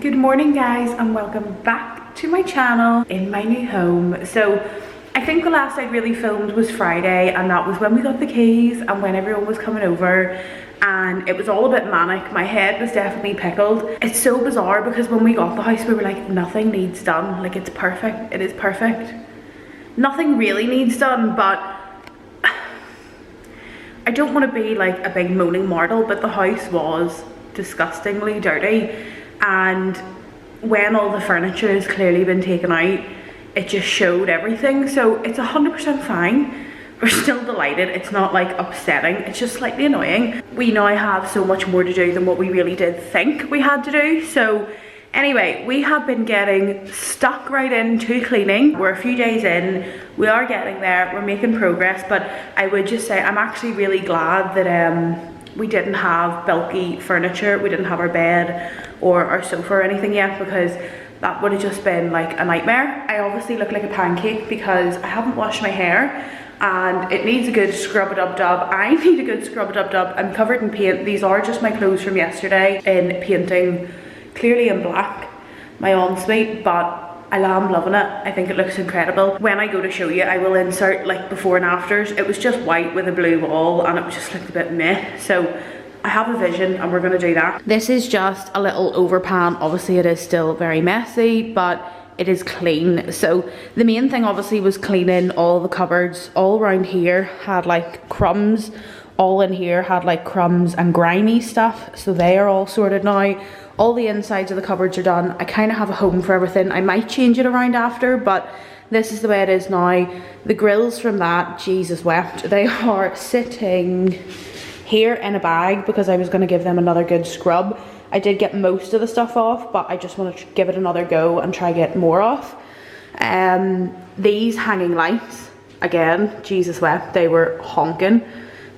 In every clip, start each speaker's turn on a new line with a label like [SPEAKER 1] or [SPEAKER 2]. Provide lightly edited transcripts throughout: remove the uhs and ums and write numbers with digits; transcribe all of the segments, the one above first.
[SPEAKER 1] Good morning guys and welcome back to my channel in my new home. So I think the last I really filmed was Friday, and that was when we got the keys and when everyone was coming over, and it was all a bit manic. My head was definitely pickled. It's so bizarre because when we got the house we were like, nothing needs done, like it's perfect, it is perfect. Nothing really needs done, but I don't want to be like a big moaning mortal, but the house was disgustingly dirty, and when all the furniture has clearly been taken out, it just showed everything. So it's 100% fine. We're still delighted. It's not like upsetting, it's just slightly annoying. We now have so much more to do than what we really did think we had to do. So anyway, we have been getting stuck right into cleaning. We're a few days in, we are getting there, we're making progress, but I would just say I'm actually really glad that we didn't have bulky furniture. We didn't have our bed or our sofa or anything yet, because that would have just been like a nightmare. I obviously look like a pancake because I haven't washed my hair and it needs a good scrub-a-dub-dub. I need a good scrub-a-dub-dub. I'm covered in paint. These are just my clothes from yesterday in painting, clearly in black, my ensuite, but I am loving it. I think it looks incredible. When I go to show you, I will insert like before and afters. It was just white with a blue wall and it was just looked a bit meh. So I have a vision and we're gonna do that. This is just a little overpan. Obviously it is still very messy, but it is clean. So the main thing obviously was cleaning all the cupboards. All around here had like crumbs. All in here had like crumbs and grimy stuff. So they are all sorted now. All the insides of the cupboards are done. I kind of have a home for everything. I might change it around after, but this is the way it is now. The grills from that, Jesus wept. They are sitting here in a bag because I was going to give them another good scrub. I did get most of the stuff off, but I just want to give it another go and try get more off. These hanging lights, again, Jesus wept, they were honking.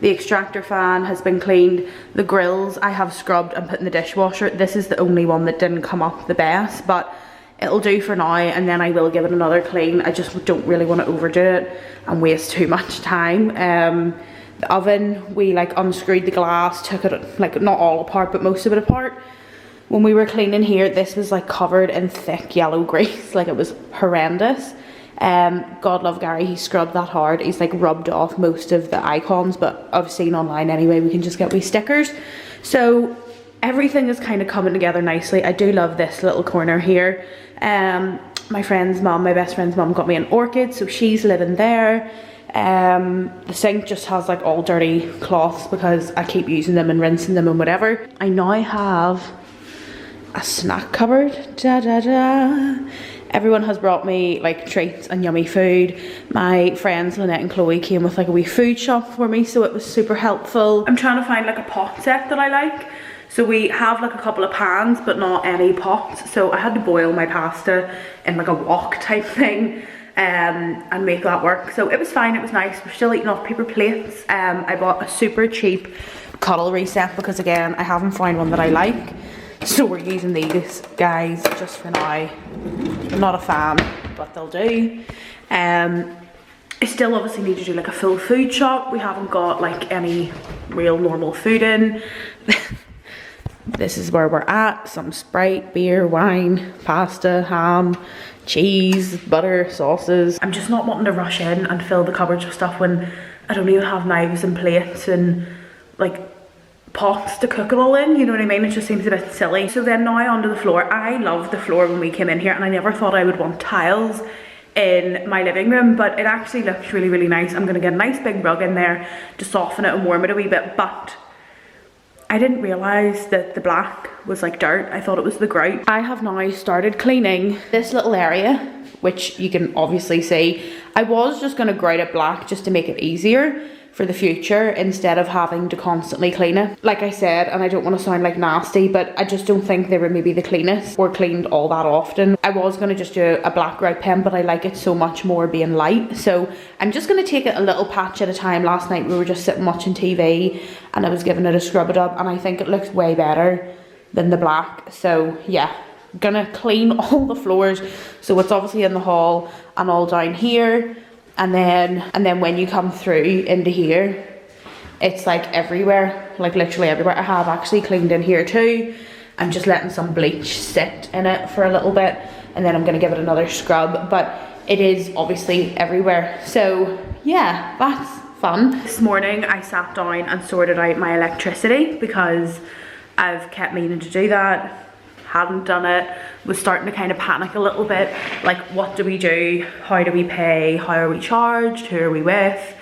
[SPEAKER 1] The extractor fan has been cleaned. The grills I have scrubbed and put in the dishwasher. This is the only one that didn't come up the best, but it'll do for now, and then I will give it another clean. I just don't really want to overdo it and waste too much time. The oven, we like unscrewed the glass, took it like not all apart but most of it apart. When we were cleaning here, this was like covered in thick yellow grease, like it was horrendous. God love Gary, he scrubbed that hard. He's like rubbed off most of the icons, but I've seen online anyway we can just get wee stickers. So everything is kind of coming together nicely. I do love this little corner here. My friend's mum, my best friend's mum, got me an orchid, so she's living there. The sink just has like all dirty cloths because I keep using them and rinsing them and whatever. I now have a snack cupboard. Da da da. Everyone has brought me like treats and yummy food. My friends Lynette and Chloe came with like a wee food shop for me, so it was super helpful. I'm trying to find like a pot set that I like. So we have like a couple of pans but not any pots, so I had to boil my pasta in like a wok type thing and make that work. So it was fine, it was nice. We're still eating off paper plates. I bought a super cheap cutlery set because again I haven't found one that I like. So we're using these guys just for now. I'm not a fan, but they'll do. I still obviously need to do like a full food shop. We haven't got like any real normal food in. This is where we're at. Some Sprite, beer, wine, pasta, ham, cheese, butter, sauces. I'm just not wanting to rush in and fill the cupboards with stuff when I don't even have knives and plates and like pots to cook it all in, you know what I mean? It just seems a bit silly. So then now onto the floor. I loved the floor when we came in here and I never thought I would want tiles in my living room, but it actually looks really, really nice. I'm gonna get a nice big rug in there to soften it and warm it a wee bit, but I didn't realise that the black was like dirt. I thought it was the grout. I have now started cleaning this little area, which you can obviously see. I was just gonna grout it black just to make it easier for the future instead of having to constantly clean it. Like I said, and I don't want to sound like nasty, but I just don't think they were maybe the cleanest or cleaned all that often. I was going to just do a black grout pen, but I like it so much more being light. So I'm just going to take it a little patch at a time. Last night we were just sitting watching TV and I was giving it a scrub-a-dub and I think it looks way better than the black. So yeah, gonna clean all the floors. So it's obviously in the hall and all down here. And then when you come through into here, it's like everywhere, like literally everywhere. I have actually cleaned in here too. I'm just letting some bleach sit in it for a little bit, and then I'm gonna give it another scrub, but it is obviously everywhere. So yeah, that's fun. This morning I sat down and sorted out my electricity because I've kept meaning to do that. Hadn't done it, was starting to kind of panic a little bit, like what do we do, how do we pay, how are we charged, who are we with,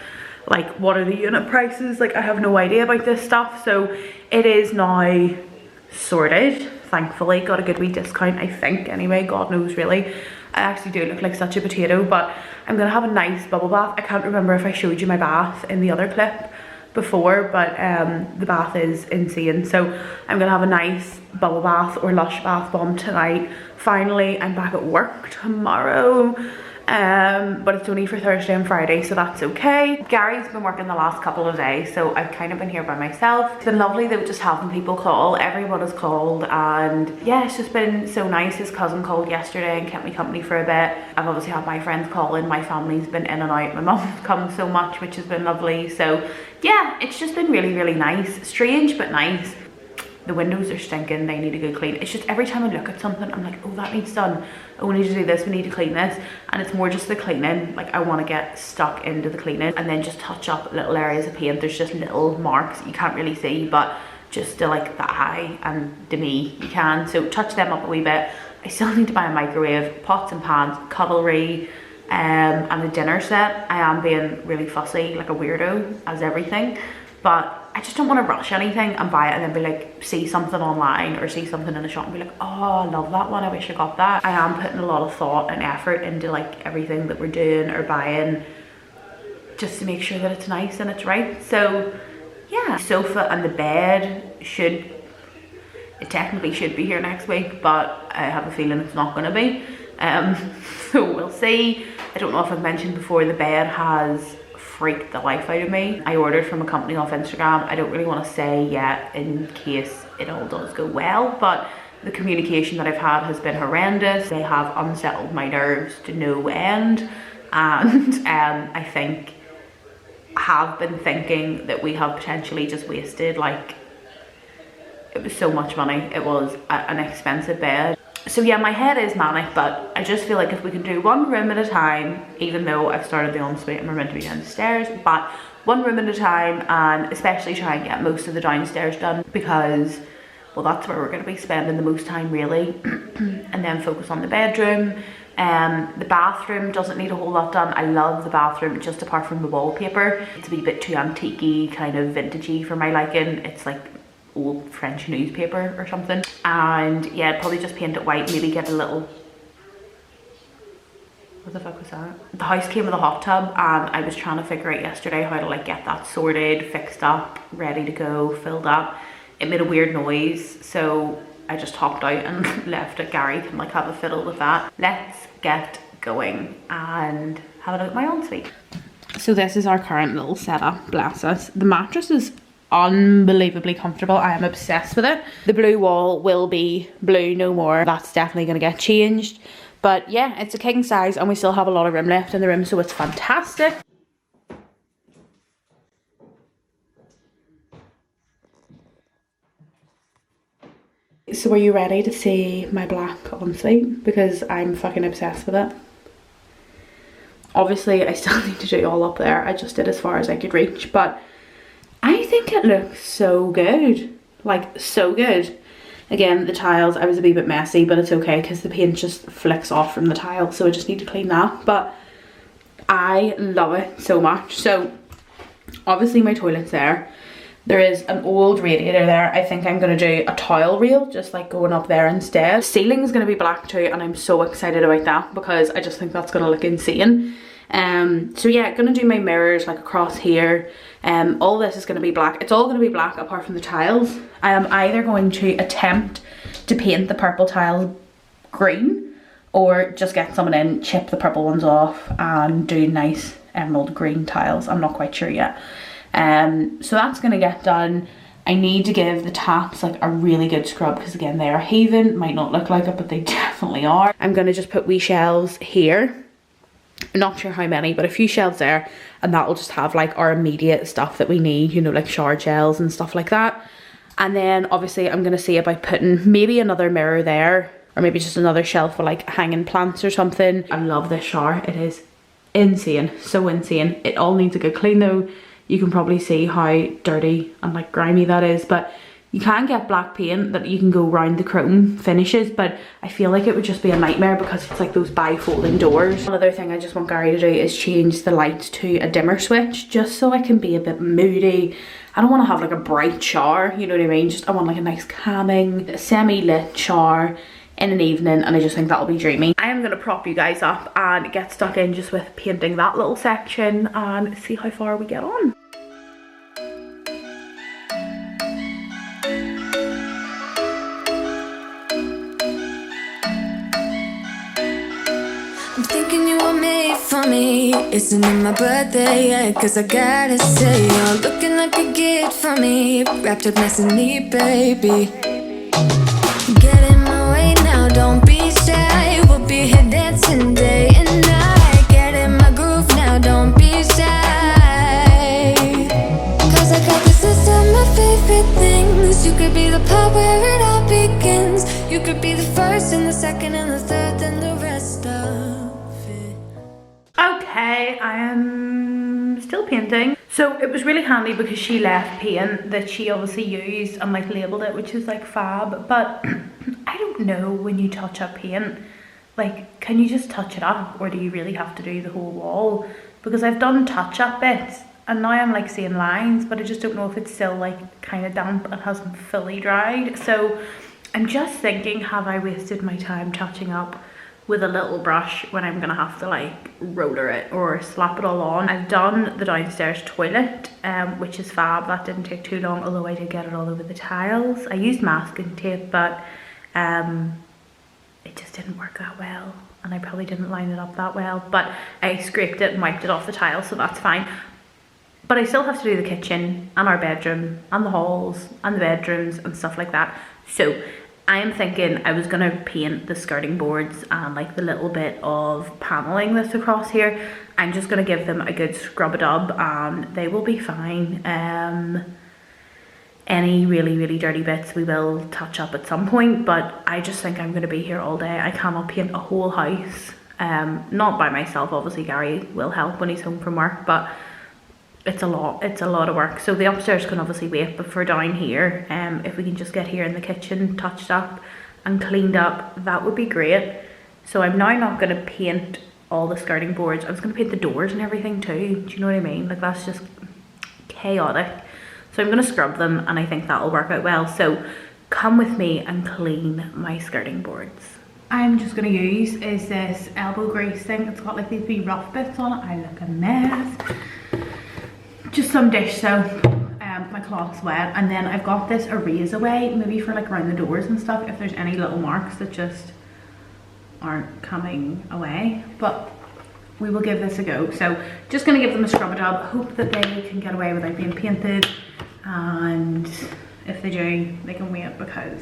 [SPEAKER 1] like what are the unit prices, like I have no idea about this stuff. So it is now sorted, thankfully. Got a good wee discount, I think, anyway, God knows really. I actually do look like such a potato, but I'm gonna have a nice bubble bath. I can't remember if I showed you my bath in the other clip before, but the bath is insane. So I'm gonna have a nice bubble bath or Lush bath bomb tonight. Finally, I'm back at work tomorrow, but it's only for Thursday and Friday, so that's okay. Gary's been working the last couple of days, so I've kind of been here by myself. It's been lovely though, just having people call. Everyone has called, and yeah, it's just been so nice. His cousin called yesterday and kept me company for a bit. I've obviously had my friends calling, my family's been in and out, my mum's come so much, which has been lovely. So yeah, it's just been really, really nice. Strange, but nice. The windows are stinking, they need a good clean. It's just every time I look at something, I'm like, oh, that needs done. Oh, we need to do this, we need to clean this. And it's more just the cleaning. Like, I want to get stuck into the cleaning and then just touch up little areas of paint. There's just little marks you can't really see, but just to like the eye and the me, you can. So touch them up a wee bit. I still need to buy a microwave, pots and pans, cutlery, and a dinner set. I am being really fussy, like a weirdo, as everything. But I just don't want to rush anything and buy it and then be like, see something online or see something in a shop and be like, oh, I love that one, I wish I got that. I am putting a lot of thought and effort into like everything that we're doing or buying, just to make sure that it's nice and it's right. So yeah, sofa and the bed it technically should be here next week, but I have a feeling it's not going to be. So we'll see. I don't know if I've mentioned before, the bed has freaked the life out of me. I ordered from a company off Instagram. I don't really want to say yet in case it all does go well, but the communication that I've had has been horrendous. They have unsettled my nerves to no end, and I think have been thinking that we have potentially just wasted, like, it was so much money. It was an expensive bed. So yeah, my head is manic, but I just feel like if we can do one room at a time, even though I've started the ensuite and we're meant to be downstairs, but one room at a time, and especially try and get most of the downstairs done, because, well, that's where we're going to be spending the most time really, and then focus on the bedroom. The bathroom doesn't need a whole lot done. I love the bathroom, just apart from the wallpaper. It's a wee bit too antique-y, kind of vintagey for my liking. It's like old French newspaper or something. And yeah, I'd probably just paint it white, maybe get a little, what the fuck was that? The house came with a hot tub, and I was trying to figure out yesterday how to like get that sorted, fixed up, ready to go, filled up. It made a weird noise, so I just hopped out and left it. Gary can like have a fiddle with that. Let's get going and have a look at my ensuite. So this is our current little setup, bless us. The mattress is unbelievably comfortable. I am obsessed with it. The blue wall will be blue no more. That's definitely going to get changed. But yeah, it's a king size and we still have a lot of room left in the room, so it's fantastic. So are you ready to see my black ensuite? Because I'm fucking obsessed with it. Obviously I still need to do all up there. I just did as far as I could reach, but I think it looks so good, like so good. Again, the tiles, I was a wee bit messy, but it's okay because the paint just flicks off from the tile, so I just need to clean that. But I love it so much. So obviously my toilet's there. There is an old radiator there. I think I'm going to do a tile reel, just like going up there instead. Ceiling is going to be black too, and I'm so excited about that because I just think that's going to look insane. So yeah, gonna do my mirrors like across here. All this is gonna be black. It's all gonna be black apart from the tiles. I am either going to attempt to paint the purple tiles green, or just get someone in, chip the purple ones off and do nice emerald green tiles. I'm not quite sure yet. So that's gonna get done. I need to give the taps like a really good scrub because again, they are heaving. Might not look like it, but they definitely are. I'm gonna just put wee shelves here. I'm not sure how many, but a few shelves there, and that will just have like our immediate stuff that we need, you know, like shower gels and stuff like that. And then obviously I'm gonna see about putting maybe another mirror there, or maybe just another shelf with like hanging plants or something. I love this shower. It is insane, so insane. It all needs a good clean though. You can probably see how dirty and like grimy that is, but you can get black paint that you can go round the chrome finishes, but I feel like it would just be a nightmare because it's like those bi-folding doors. Another thing I just want Gary to do is change the light to a dimmer switch, just so I can be a bit moody. I don't want to have like a bright shower, you know what I mean? Just I want like a nice calming, semi-lit shower in an evening, and I just think that'll be dreamy. I am gonna prop you guys up and get stuck in just with painting that little section and see how far we get on.
[SPEAKER 2] I'm thinking you were made for me. Isn't it my birthday yet? Cause I gotta say, you're looking like a gift for me. Wrapped up nice and neat, baby. Get in my way now, don't be shy. We'll be here dancing day and night. Get in my groove now, don't be shy. Cause I got this list of my favorite things. You could be the part where it all begins. You could be the first and the second and the third and the rest of it.
[SPEAKER 1] Okay, I am still painting. So it was really handy because she left paint that she obviously used and like labelled it, which is like fab. But I don't know, when you touch up paint, like can you just touch it up, or do you really have to do the whole wall? Because I've done touch up bits and now I'm like seeing lines, but I just don't know if it's still like kind of damp and hasn't fully dried. So I'm just thinking, have I wasted my time touching up with a little brush when I'm gonna have to like roller it or slap it all on? I've done the downstairs toilet, which is fab. That didn't take too long, although I did get it all over the tiles. I used masking tape, but it just didn't work that well, and I probably didn't line it up that well, but I scraped it and wiped it off the tile, so that's fine. But I still have to do the kitchen and our bedroom and the halls and the bedrooms and stuff like that. So I am thinking I was gonna paint the skirting boards and like the little bit of paneling that's across here. I'm just gonna give them a good scrub-a-dub and they will be fine. Any really dirty bits we will touch up at some point, but I just think I'm gonna be here all day. I cannot paint a whole house, not by myself. Obviously Gary will help when he's home from work, but it's a lot of work. So the upstairs can obviously wait, but for down here, if we can just get here in the kitchen touched up and cleaned up, that would be great. So I'm now not going to paint all the skirting boards. I was going to paint the doors and everything too, do you know what I mean? Like that's just chaotic. So I'm going to scrub them and I think that'll work out well. So come with me and clean my skirting boards. I'm just going to use is this elbow grease thing. It's got like these wee rough bits on it. I look a mess. Just some dish soap, my cloth's wet, and then I've got this erase away, maybe for like around the doors and stuff, if there's any little marks that just aren't coming away, but we will give this a go. So just gonna give them a scrub-a-dub, hope that they can get away without being painted, and if they do, they can wait because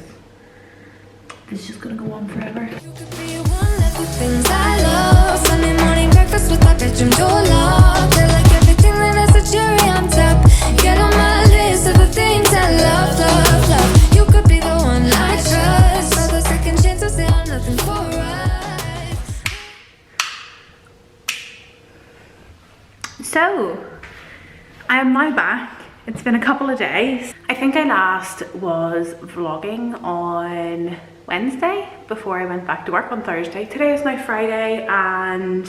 [SPEAKER 1] this is just gonna go on forever.
[SPEAKER 2] You could be one of the things I love. Sunday morning breakfast with my bedroom door locked. I like everything that has a cherry on top. Get on my list of the things I love. You could be the one I trust. All the second chances, they are nothing for us.
[SPEAKER 1] So I am now back. It's been a couple of days. I think I last was vlogging on Wednesday before I went back to work on Thursday. Today is now Friday and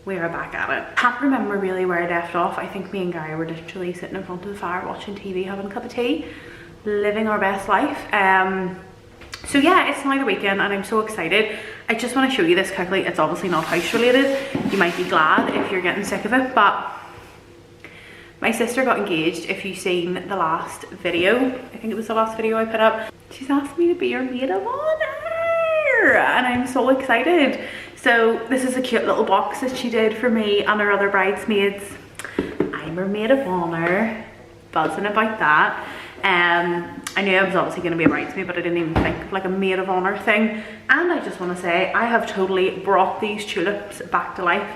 [SPEAKER 1] we are back at it. Can't remember really where I left off. I think me and Gary were literally sitting in front of the fire watching TV, having a cup of tea, living our best life. So yeah, it's now the weekend and I'm so excited. I just want to show you this quickly. It's obviously not house related. You might be glad if you're getting sick of it, but my sister got engaged. If you've seen the last video, I think it was the last video I put up, she's asked me to be her maid of honor and I'm so excited. So this is a cute little box that she did for me and her other bridesmaids. I'm her maid of honor, buzzing about that. I knew I was obviously going to be a bridesmaid, but I didn't even think of like a maid of honor thing. And I just want to say I have totally brought these tulips back to life.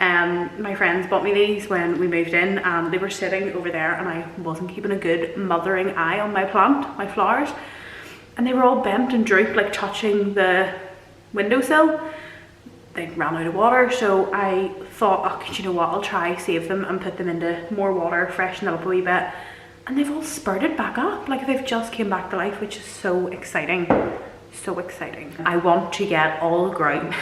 [SPEAKER 1] My friends bought me these when we moved in, and they were sitting over there, and I wasn't keeping a good mothering eye on my plant, my flowers, and they were all bent and drooped, like touching the windowsill. They ran out of water, so I thought, oh, you know what, I'll try save them and put them into more water, freshen them up a wee bit, and they've all spurted back up, like they've just came back to life, which is so exciting. So exciting. I want to get all the grout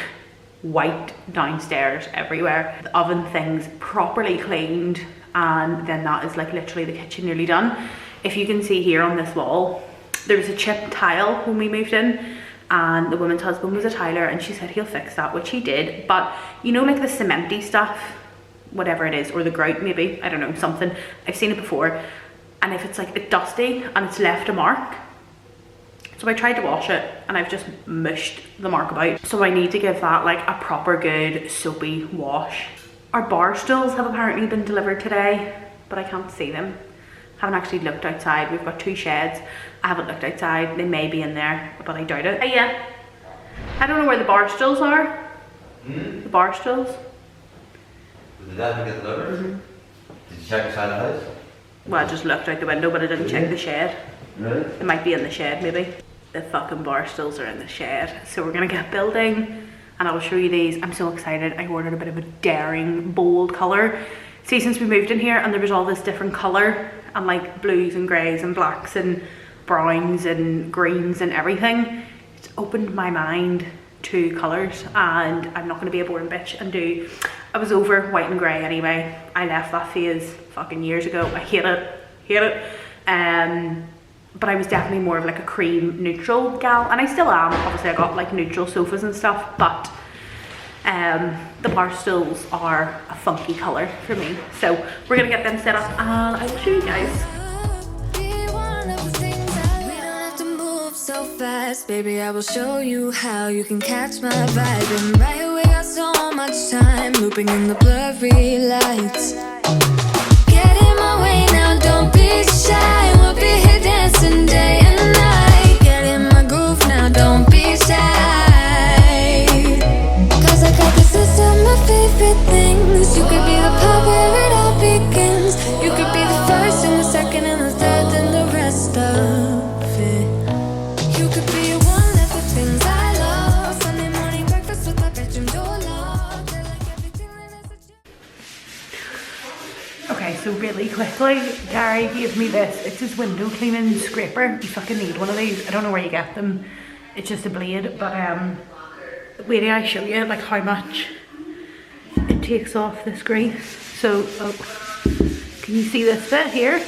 [SPEAKER 1] white downstairs everywhere, the oven things properly cleaned, and then that is like literally the kitchen nearly done. If you can see here on this wall, there was a chipped tile when we moved in, and the woman's husband was a tiler, and she said he'll fix that, which he did. But you know, like the cementy stuff, whatever it is, or the grout maybe, I don't know, something, I've seen it before, and if it's like it's dusty and it's left a mark, so I tried to wash it and I've just mushed the mark about. So I need to give that like a proper good soapy wash. Our bar stools have apparently been delivered today, but I can't see them. Haven't actually looked outside. We've got 2 sheds. I haven't looked outside. They may be in there, but I doubt it. Yeah. I don't know where the bar stools are. The bar stools.
[SPEAKER 3] Did that get delivered? Did you check the side of the house?
[SPEAKER 1] Well, I just looked out the window, but I didn't check the shed.
[SPEAKER 3] Really?
[SPEAKER 1] It might be in the shed maybe. The fucking bar stools are in the shed. So we're gonna get building, and I will show you these. I'm so excited. I ordered a bit of a daring, bold colour. See, since we moved in here and there was all this different colour, and like blues and greys and blacks and browns and greens and everything, it's opened my mind to colours, and I'm not gonna be a boring bitch and do. I was over white and grey anyway. I left that phase fucking years ago. I hate it. But I was definitely more of like a cream neutral gal, and I still am. Obviously I got like neutral sofas and stuff, but the bar stools are a funky colour for me. So we're gonna get them set up and I will show you guys.
[SPEAKER 2] So fast, baby, I will show you how you can catch my vibe. And right away, got so much time looping in the blurry lights. Get in my way now, don't be shy. We'll be here dancing day and night. Get in my groove now, don't be shy. Cause I got this list of my favorite things. You could be the part where it all begins. You could be the first and the second and the third and the rest of it. You could be one of the things I love. Sunday morning breakfast with my bedroom door locked. I like everything that is a
[SPEAKER 1] Okay, so really quickly, Gary gave me this. It's his window cleaning scraper. You fucking need one of these. I don't know where you get them. It's just a blade, but wait till I show you like how much it takes off this grease. So, can you see this bit here?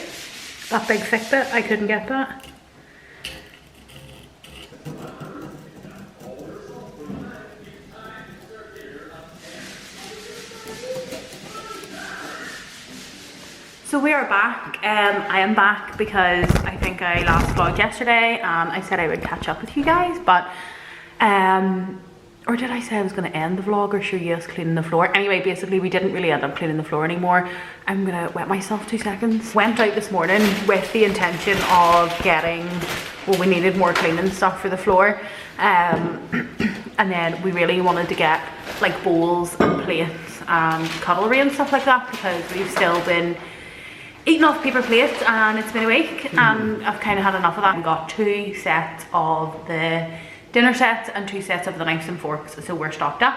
[SPEAKER 1] That big thick bit, I couldn't get that. So we are back. I am back because I think I last vlogged yesterday and I said I would catch up with you guys, but or did I say I was going to end the vlog or show you us cleaning the floor? Anyway, basically we didn't really end up cleaning the floor anymore. I'm going to wet myself 2 seconds. Went out this morning with the intention of getting, well, we needed more cleaning stuff for the floor, and then we really wanted to get like bowls and plates and cutlery and stuff like that, because we've still been eating off paper plates and it's been a week and I've kind of had enough of that. We got 2 sets of the dinner sets and 2 sets of the knives and forks, so we're stocked up.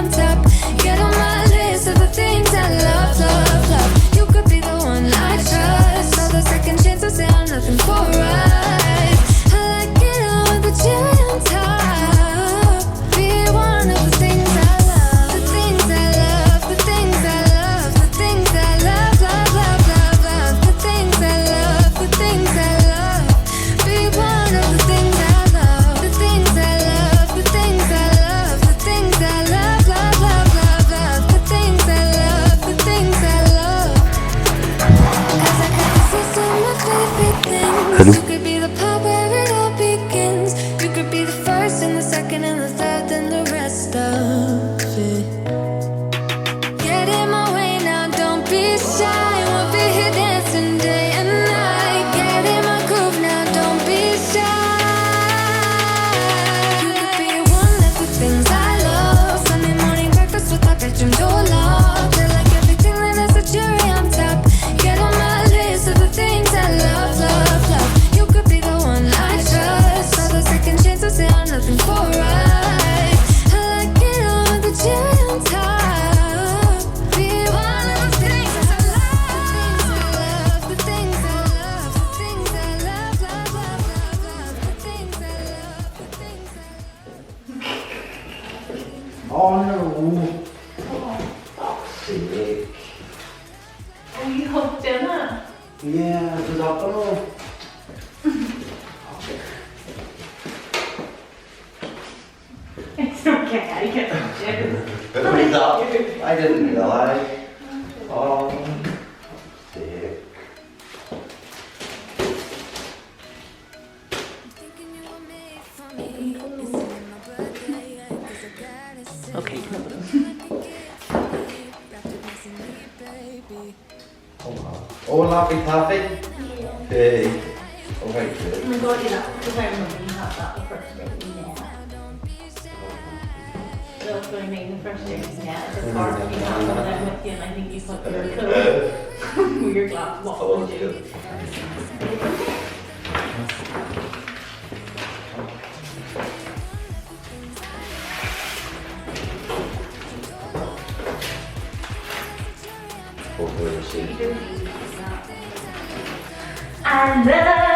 [SPEAKER 2] on top, get on my list of the things I love, love, love. You could be the one I trust. All the second chances say I'm nothing for us. I like it all with the cherry on top. Be one of the things I love, the things I love, the things I love, the things I love, love, love, love, love, the things I love, the things I love. Be one of the things I love, the things I love, the things I love, the things I love, love, love, love, love, the things I love, the things I love. 'Cause I got this list of my favorite things. You could be the part where it all begins. You could be the first and the second and the third and the rest of it. Get in my way now, don't be shy. We'll be here dancing day and night. Get in my groove now, don't be shy. You could be one of the things I love. Sunday morning breakfast with my bedroom door locked. for a ride. I like it all with the cherry on top. Be one of those things I love. The things I love, the things I love, the things I love, love, love, love, love. The things I love, the things I love.
[SPEAKER 3] Oh no! Fuck's sake.
[SPEAKER 1] Oh, you hooked in it?
[SPEAKER 3] Yeah, it was up and all.
[SPEAKER 1] It's okay, I get it.
[SPEAKER 3] It was up. I didn't realise. Oh, sick.
[SPEAKER 2] Thinking you were made for me. It's in my birthday, 'cause I gotta say.
[SPEAKER 1] Okay,
[SPEAKER 2] Wrapped up nice and neat, baby.
[SPEAKER 3] Oh, Laffy Taffy? Hey. Oh, very good.
[SPEAKER 1] Oh my god, yeah, because I remember you had that the first day we met. That's what I mean, the first day we met. It's hard when you have one of them with you, and I think you thought you were cool. With your glass
[SPEAKER 3] Oh,
[SPEAKER 1] bottle,
[SPEAKER 3] that's
[SPEAKER 1] you.
[SPEAKER 3] good. Hopefully we'll see.
[SPEAKER 1] I love